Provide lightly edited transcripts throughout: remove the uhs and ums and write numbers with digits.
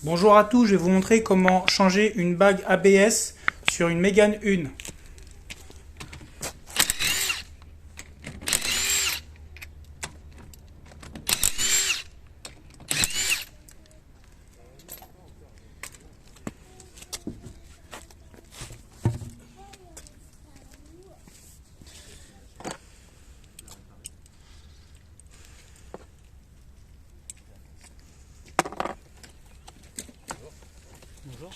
Bonjour à tous, je vais vous montrer comment changer une bague ABS sur une Mégane 1. Bonjour.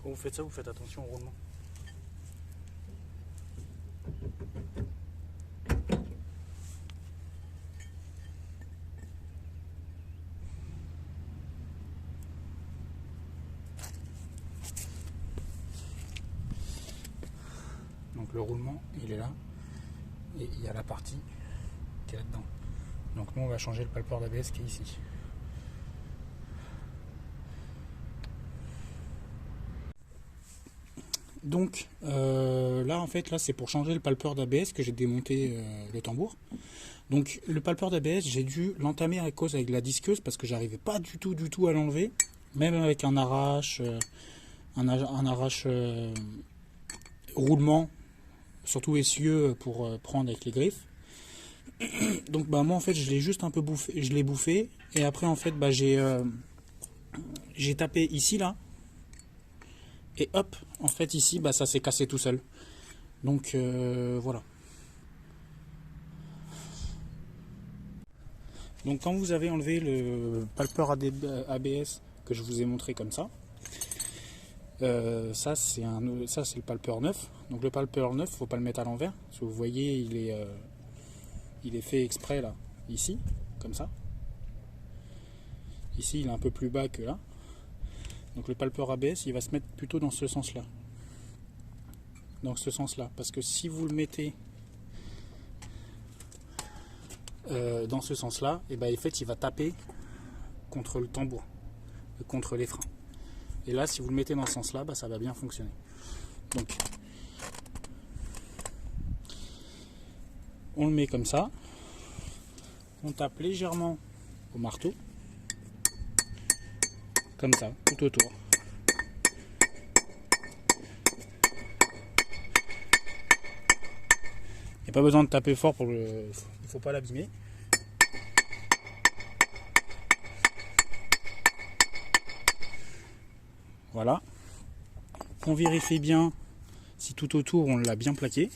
Quand vous faites ça, vous faites attention au roulement. Donc le roulement, il est là. Et il y a la partie qui est là-dedans. Donc nous, on va changer le palpeur d'ABS qui est ici. Donc là en fait là c'est pour changer le palpeur d'ABS que j'ai démonté le tambour. Donc le palpeur d'ABS j'ai dû l'entamer à cause avec la disqueuse parce que j'arrivais pas du tout à l'enlever. Même avec un arrache, roulement, surtout essieu pour prendre avec les griffes. Donc bah moi en fait je l'ai juste un peu bouffé, je l'ai bouffé et après en fait bah j'ai tapé ici là. Et hop, en fait ici, bah, ça s'est cassé tout seul. Donc voilà. Donc quand vous avez enlevé le palpeur ABS que je vous ai montré comme ça, ça c'est le palpeur neuf. Donc le palpeur neuf, faut pas le mettre à l'envers. Parce que vous voyez, il est fait exprès là, ici, comme ça. Ici, il est un peu plus bas que là. Donc le palpeur ABS, il va se mettre plutôt dans ce sens-là. dans ce sens-là. Parce que si vous le mettez dans ce sens-là, et ben, en fait, il va taper contre le tambour, contre les freins. Et là, si vous le mettez dans ce sens-là, bah, ça va bien fonctionner. Donc, on le met comme ça. On tape légèrement au marteau. Comme ça, tout autour. Il n'y a pas besoin de taper fort pour le... Il ne faut pas l'abîmer. Voilà. On vérifie bien si tout autour on l'a bien plaqué.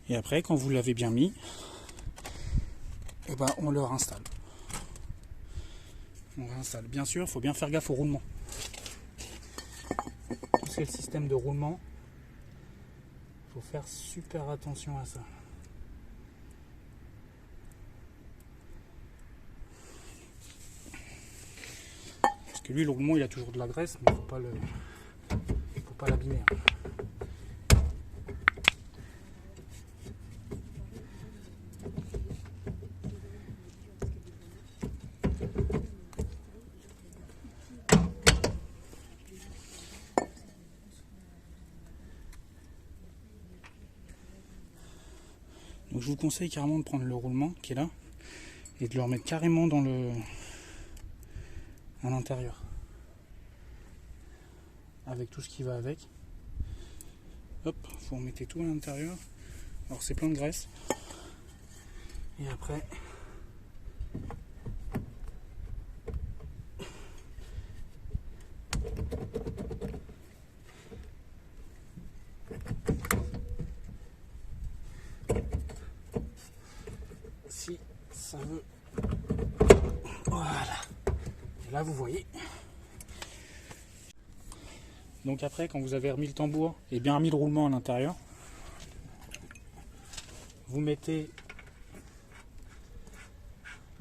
Et après, quand vous l'avez bien mis, et ben, on le réinstalle. On réinstalle. Bien sûr, il faut bien faire gaffe au roulement. Tout ce qui est le système de roulement, il faut faire super attention à ça. Parce que lui, le roulement, il a toujours de la graisse, mais il ne faut pas l'abîmer. Donc je vous conseille carrément de prendre le roulement qui est là et de le remettre carrément à l'intérieur. Avec tout ce qui va avec. Hop, vous remettez tout à l'intérieur. Alors c'est plein de graisse. Et après, si ça veut, voilà. Et là vous voyez. Donc après, quand vous avez remis le tambour et bien remis le roulement à l'intérieur, vous mettez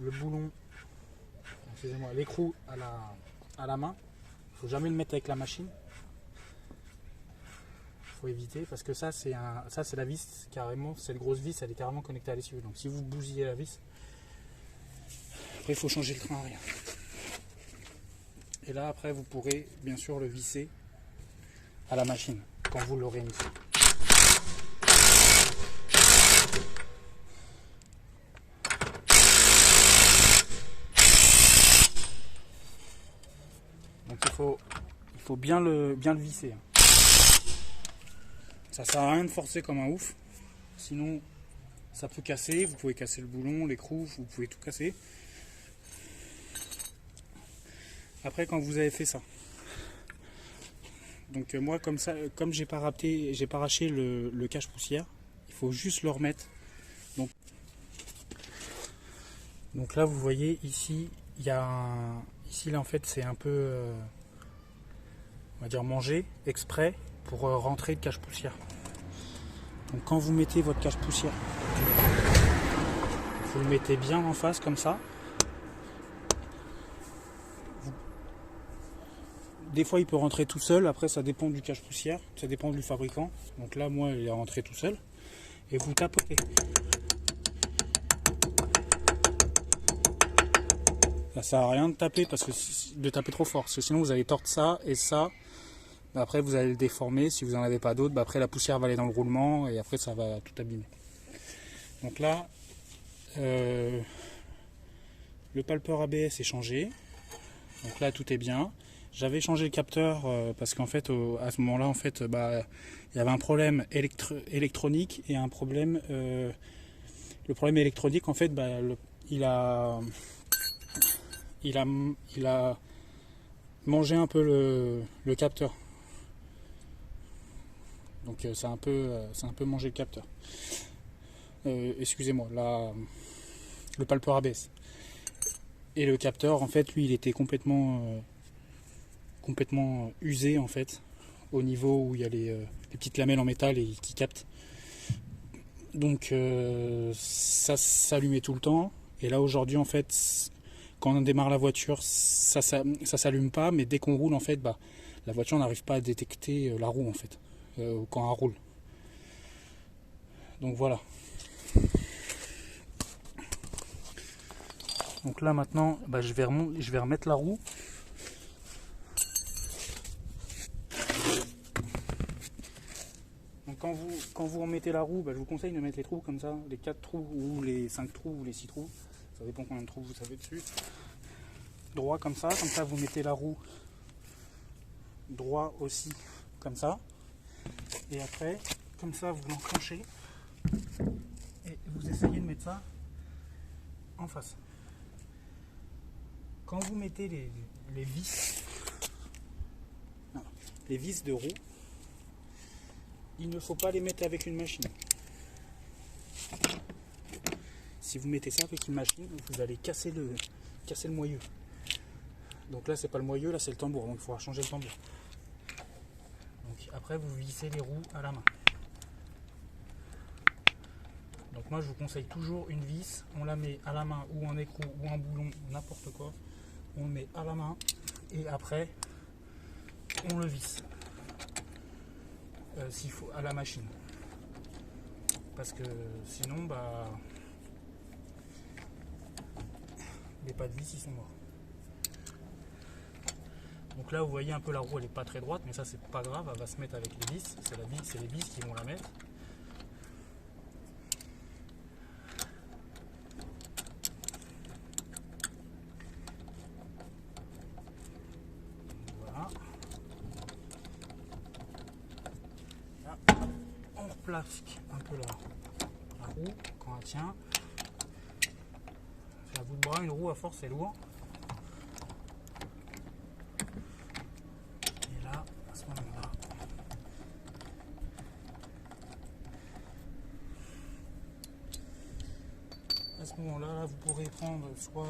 le boulon, excusez-moi, l'écrou à la main. Il ne faut jamais le mettre avec la machine. Il faut éviter parce que ça c'est la vis carrément, cette grosse vis elle est carrément connectée à l'essieu. Donc si vous bousillez la vis, après il faut changer le train arrière. Et là après vous pourrez bien sûr le visser à la machine quand vous l'aurez mis. Donc il faut bien le visser. Ça sert à rien de forcer comme un ouf, sinon ça peut casser. Vous pouvez casser le boulon, l'écrou, vous pouvez tout casser. Après quand vous avez fait ça, donc moi comme ça, comme j'ai pas arraché le cache-poussière, il faut juste le remettre. Donc là vous voyez ici, il y a ici là en fait c'est un peu on va dire mangé exprès pour rentrer le cache-poussière. Donc quand vous mettez votre cache-poussière, vous le mettez bien en face comme ça. Des fois il peut rentrer tout seul, après ça dépend du cache-poussière, ça dépend du fabricant. Donc là moi il est rentré tout seul. Et vous tapotez. Ça sert à rien de taper de taper trop fort, parce que sinon vous allez tordre ça et ça. Après vous allez le déformer, si vous n'en avez pas d'autres, après la poussière va aller dans le roulement et après ça va tout abîmer. Donc là, le palpeur ABS est changé. Donc là tout est bien. J'avais changé le capteur parce qu'en fait à ce moment-là en fait il y avait un problème électronique et un problème. Le problème électronique en fait il a mangé un peu le capteur. Donc c'est un peu mangé le capteur. Excusez-moi, le palpeur ABS. Et le capteur, en fait, lui, il était complètement usé, en fait, au niveau où il y a les petites lamelles en métal et qui captent. Donc ça s'allumait tout le temps. Et là, aujourd'hui, en fait, quand on démarre la voiture, ça s'allume pas, mais dès qu'on roule, en fait, la voiture n'arrive pas à détecter la roue en fait, quand elle roule. Donc voilà. Donc là maintenant, je vais remettre la roue. Donc quand vous remettez la roue, je vous conseille de mettre les trous comme ça, les 4 trous ou les 5 trous ou les 6 trous. Ça dépend combien de trous vous avez dessus. Droit comme ça vous mettez la roue droit aussi comme ça. Et après, comme ça vous l'enclenchez et vous essayez de mettre ça en face. Quand vous mettez les vis de roue, il ne faut pas les mettre avec une machine. Si vous mettez ça avec une machine, vous allez casser le moyeu. Donc là c'est pas le moyeu, là c'est le tambour, donc il faudra changer le tambour. Donc après vous vissez les roues à la main. Donc moi je vous conseille toujours une vis, on la met à la main ou en écrou ou en boulon, n'importe quoi. On le met à la main et après on le visse. S'il faut à la machine. Parce que sinon les pas de vis ils sont morts. Donc là vous voyez un peu la roue elle est pas très droite, mais ça c'est pas grave, elle va se mettre avec les vis, c'est les vis qui vont la mettre. Voilà. Là, on replace un peu la roue quand elle tient. C'est à bout de bras, une roue à force c'est lourd. À ce moment-là, vous pourrez prendre soit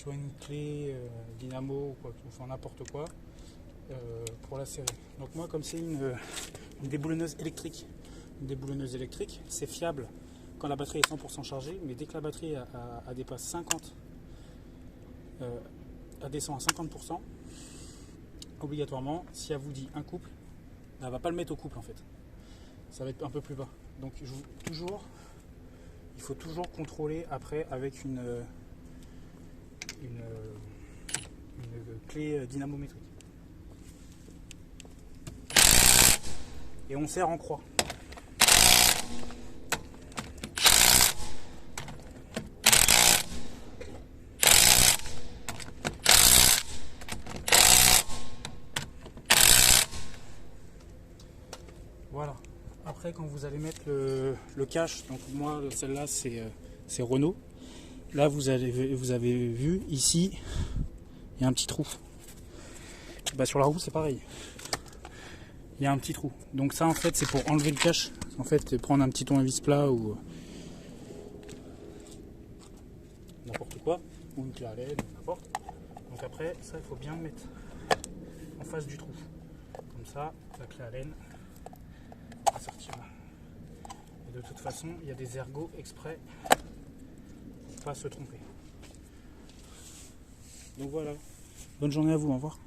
une clé dynamo ou quoi, enfin n'importe quoi pour la serrer. Donc moi, comme c'est une déboulonneuse électrique, c'est fiable quand la batterie est 100% chargée, mais dès que la batterie dépasse 50, elle descend à 50%, obligatoirement, si elle vous dit un couple, elle ne va pas le mettre au couple en fait. Ça va être un peu plus bas. Donc il faut toujours contrôler après avec une clé dynamométrique. Et on serre en croix. Voilà. Après, quand vous allez mettre le cache, donc moi celle-là c'est Renault. Là vous avez vu ici, il y a un petit trou. Sur la roue c'est pareil. Il y a un petit trou. Donc ça en fait c'est pour enlever le cache. En fait prendre un petit tournevis plat ou n'importe quoi, ou une clé à LED, n'importe. Donc après ça il faut bien le mettre en face du trou. Comme ça la clé à laine sortira. Et de toute façon, il y a des ergots exprès pour pas se tromper. Donc voilà. Bonne journée à vous, au revoir.